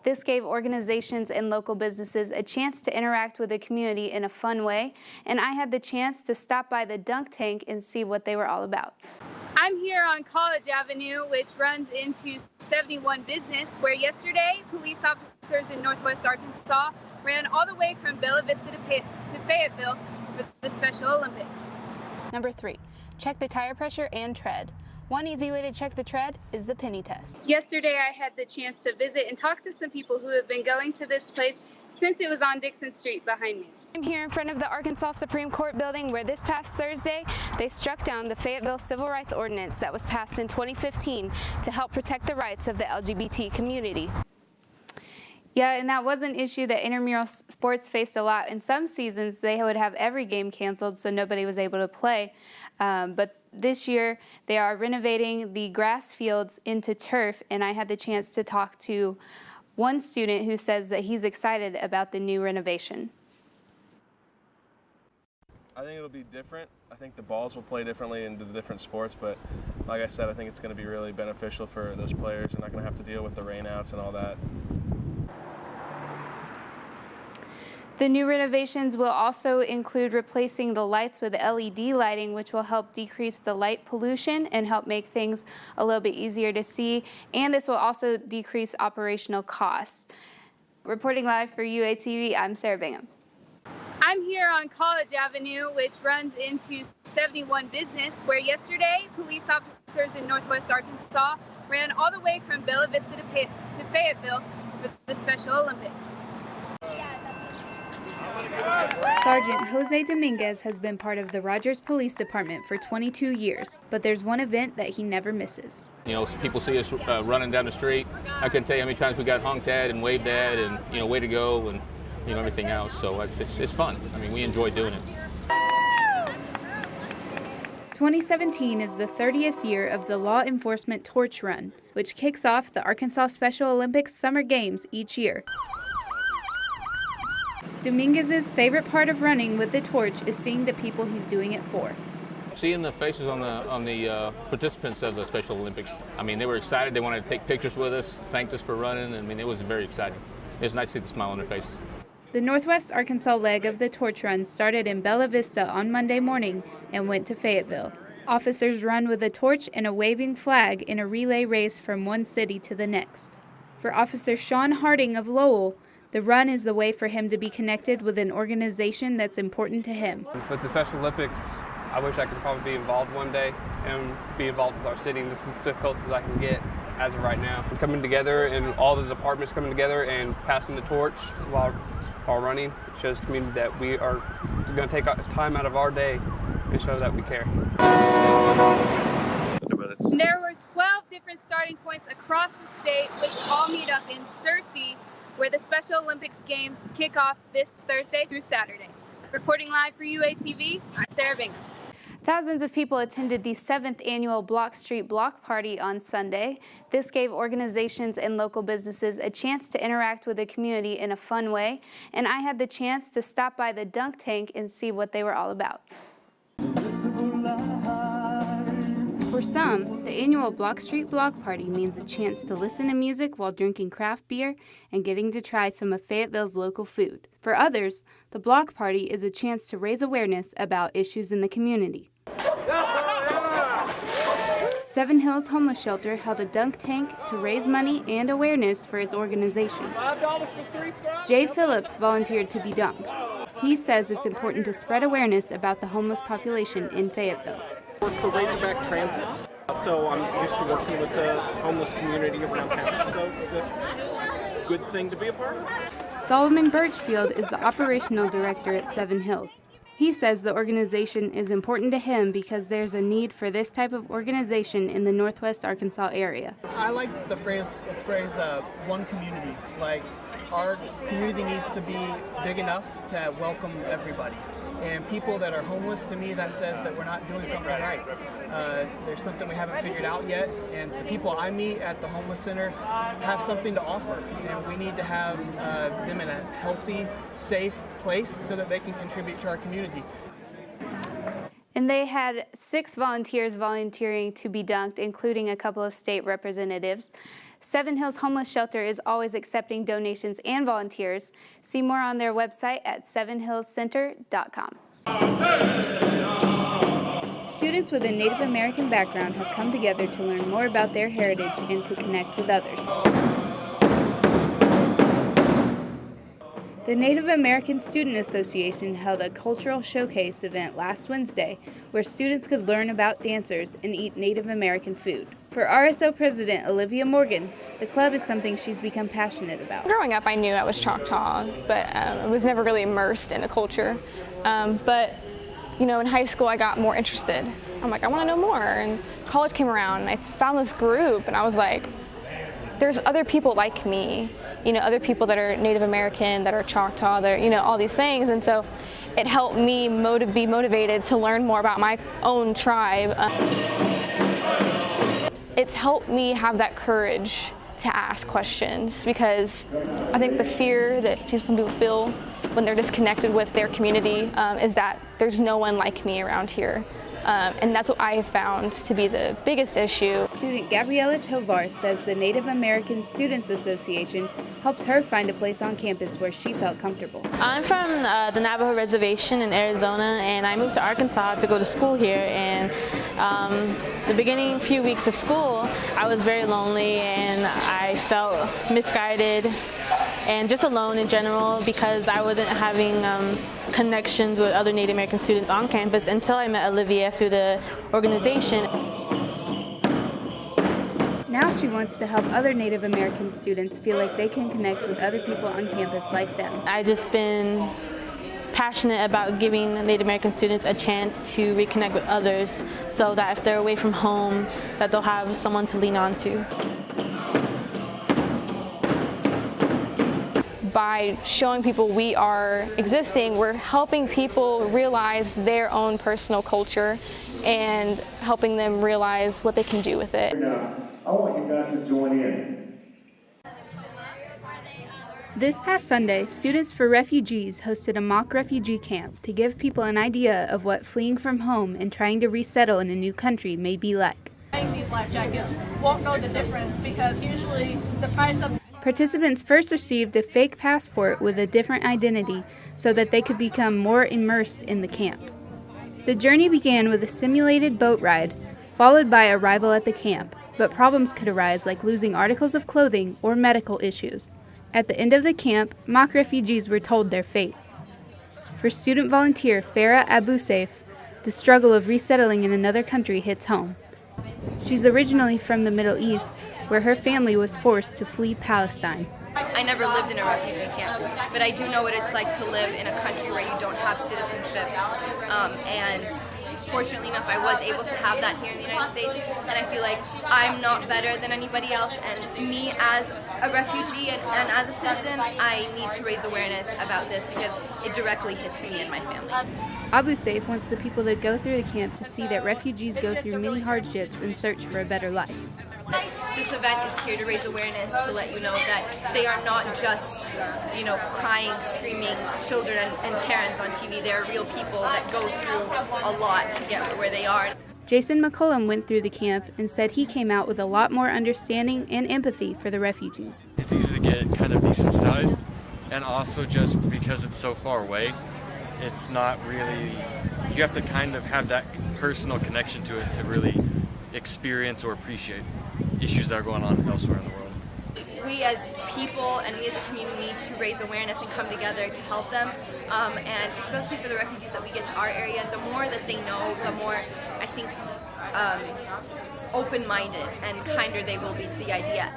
This gave organizations and local businesses a chance to interact with the community in a fun way, and I had the chance to stop by the dunk tank and see what they were all about. I'm here on College Avenue, which runs into 71 Business, where yesterday police officers in Northwest Arkansas ran all the way from Bella Vista to Fayetteville for the Special Olympics. Number 3, check the tire pressure and tread. One easy way to check the tread is the penny test. Yesterday I had the chance to visit and talk to some people who have been going to this place since it was on Dixon Street behind me. I'm here in front of the Arkansas Supreme Court building where this past Thursday they struck down the Fayetteville Civil Rights Ordinance that was passed in 2015 to help protect the rights of the LGBT community. Yeah, and that was an issue that intramural sports faced a lot. In some seasons, they would have every game canceled, so nobody was able to play. But this year, they are renovating the grass fields into turf, and I had the chance to talk to one student who says that he's excited about the new renovation. I think it'll be different. I think the balls will play differently in the different sports, but like I said, I think it's going to be really beneficial for those players. They're not going to have to deal with the rainouts and all that. The new renovations will also include replacing the lights with LED lighting, which will help decrease the light pollution and help make things a little bit easier to see. And this will also decrease operational costs. Reporting live for UATV, I'm Sarah Bingham. I'm here on College Avenue, which runs into 71 Business, where yesterday police officers in Northwest Arkansas ran all the way from Bella Vista to Fayetteville for the Special Olympics. Sergeant Jose Dominguez has been part of the Rogers Police Department for 22 years, but there's one event that he never misses. You know, people see us running down the street. I couldn't tell you how many times we got honked at and waved at and, you know, way to go and, you know, everything else. So it's fun. I mean, we enjoy doing it. 2017 is the 30th year of the Law Enforcement Torch Run, which kicks off the Arkansas Special Olympics Summer Games each year. Dominguez's favorite part of running with the torch is seeing the people he's doing it for. Seeing the faces on the participants of the Special Olympics, I mean, they were excited. They wanted to take pictures with us, thanked us for running. I mean, it was very exciting. It was nice to see the smile on their faces. The Northwest Arkansas leg of the torch run started in Bella Vista on Monday morning and went to Fayetteville. Officers run with a torch and a waving flag in a relay race from one city to the next. For Officer Sean Harding of Lowell, the run is a way for him to be connected with an organization that's important to him. With the Special Olympics, I wish I could probably be involved one day and be involved with our city. This is as difficult as I can get as of right now. Coming together and all the departments coming together and passing the torch while running shows the community that we are going to take time out of our day and show that we care. There were 12 different starting points across the state, which all meet up in Searcy, where the Special Olympics Games kick off this Thursday through Saturday. Reporting live for UATV, I'm Sarah Bingham. Thousands of people attended the 7th annual Block Street Block Party on Sunday. This gave organizations and local businesses a chance to interact with the community in a fun way, and I had the chance to stop by the dunk tank and see what they were all about. For some, the annual Block Street Block Party means a chance to listen to music while drinking craft beer and getting to try some of Fayetteville's local food. For others, the Block Party is a chance to raise awareness about issues in the community. Seven Hills Homeless Shelter held a dunk tank to raise money and awareness for its organization. Jay Phillips volunteered to be dunked. He says it's important to spread awareness about the homeless population in Fayetteville. I work for Razorback Transit, so I'm used to working with the homeless community around town, so it's a good thing to be a part of. Solomon Birchfield is the operational director at Seven Hills. He says the organization is important to him because there's a need for this type of organization in the Northwest Arkansas area. I like the phrase one community. Like, our community needs to be big enough to welcome everybody. And people that are homeless, to me, that says that we're not doing something right. There's something we haven't figured out yet, and the people I meet at the homeless center have something to offer, and we need to have them in a healthy, safe place so that they can contribute to our community. And they had 6 volunteers volunteering to be dunked, including a couple of state representatives. Seven Hills Homeless Shelter is always accepting donations and volunteers. See more on their website at sevenhillscenter.com. Students with a Native American background have come together to learn more about their heritage and to connect with others. The Native American Student Association held a cultural showcase event last Wednesday where students could learn about dancers and eat Native American food. For RSO President Olivia Morgan, the club is something she's become passionate about. Growing up, I knew I was Choctaw, but I was never really immersed in the culture. But you know, in high school, I got more interested. I'm like, I want to know more. And college came around, and I found this group, and I was like, there's other people like me, you know, other people that are Native American, that are Choctaw, that are, you know, all these things. And so it helped me be motivated to learn more about my own tribe. It's helped me have that courage to ask questions, because I think the fear that some people feel when they're disconnected with their community is that there's no one like me around here. And that's what I have found to be the biggest issue. Student Gabriela Tovar says the Native American Students Association helped her find a place on campus where she felt comfortable. I'm from the Navajo Reservation in Arizona, and I moved to Arkansas to go to school here. And the beginning few weeks of school, I was very lonely, and I felt misguided and just alone in general, because I wasn't having connections with other Native American students on campus until I met Olivia through the organization. Now she wants to help other Native American students feel like they can connect with other people on campus like them. I've just been passionate about giving Native American students a chance to reconnect with others, so that if they're away from home, that they'll have someone to lean on to. By showing people we are existing, we're helping people realize their own personal culture and helping them realize what they can do with it. Now, I want you guys to join in. This past Sunday, Students for Refugees hosted a mock refugee camp to give people an idea of what fleeing from home and trying to resettle in a new country may be like. Buying these life jackets won't know the difference, because usually the price of Participants first received a fake passport with a different identity so that they could become more immersed in the camp. The journey began with a simulated boat ride, followed by arrival at the camp, but problems could arise like losing articles of clothing or medical issues. At the end of the camp, mock refugees were told their fate. For student volunteer Farah Abu Saif, the struggle of resettling in another country hits home. She's originally from the Middle East, where her family was forced to flee Palestine. I never lived in a refugee camp, but I do know what it's like to live in a country where you don't have citizenship. And fortunately enough, I was able to have that here in the United States, and I feel like I'm not better than anybody else, and me as a refugee and as a citizen, I need to raise awareness about this because it directly hits me and my family. Abu Saif wants the people that go through the camp to see that refugees go through many hardships and search for a better life. This event is here to raise awareness, to let you know that they are not just, you know, crying, screaming children and parents on TV. They are real people that go through a lot to get where they are. Jason McCullum went through the camp and said he came out with a lot more understanding and empathy for the refugees. It's easy to get kind of desensitized, and also just because it's so far away, it's not really, you have to kind of have that personal connection to it to really experience or appreciate issues that are going on elsewhere in the world. We as people and we as a community need to raise awareness and come together to help them, and especially for the refugees that we get to our area, the more that they know, the more I think open-minded and kinder they will be to the idea.